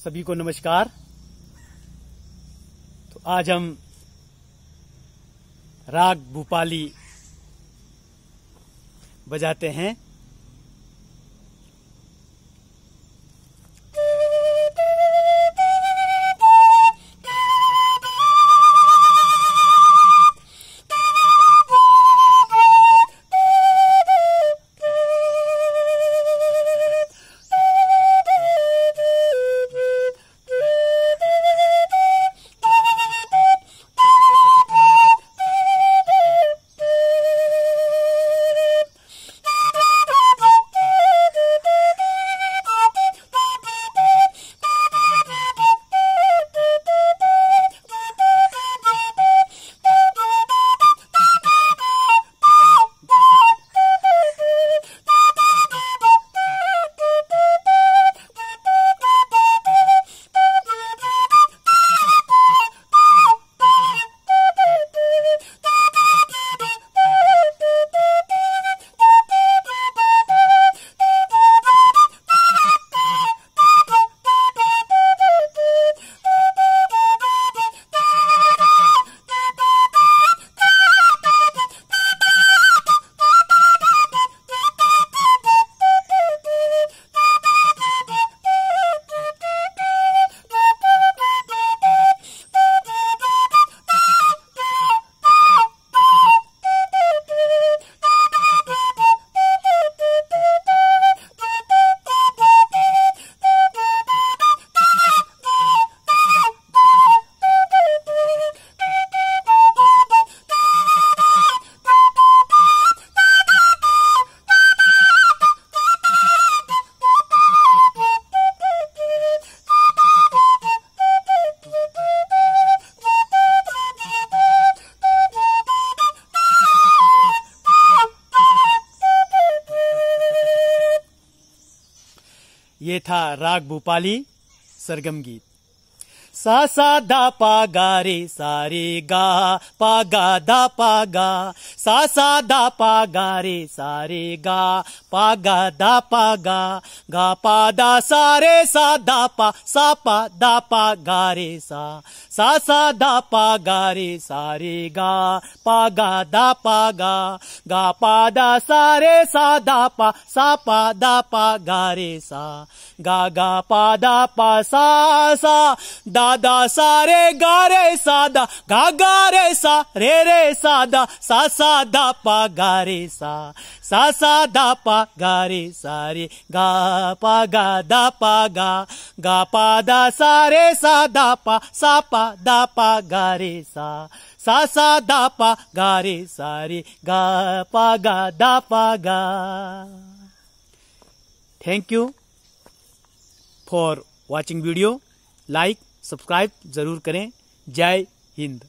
सभी को नमस्कार। तो आज हम राग भूपाली बजाते हैं। ये था राग भूपाली सरगम गीत। सा सा दा पा गा रे सा रे गा पा गा दा पा गा, सा सा दा पा गा रे सा रे गा पा गा दा पा गा पा दा सा रे सा दा पा दा पा गा रे सा दा पा गा रे सा रे गा पा गा दा पा गा पा दा सा रे सा दा पा दा पा गा रे सा गा पा दा पा सा दा दा सा रे सा दा गा रे सा दा सा दा पा गा रे सा दा पा गा रे सा रे गा पा गा दा पा गा पा दा सा रे सा दा पा दा पा गा रे सा दा पा गा रे सा रे गा पा गा दा पा गा। Thank you for watching video. Like subscribe जरूर करें। जय हिंद।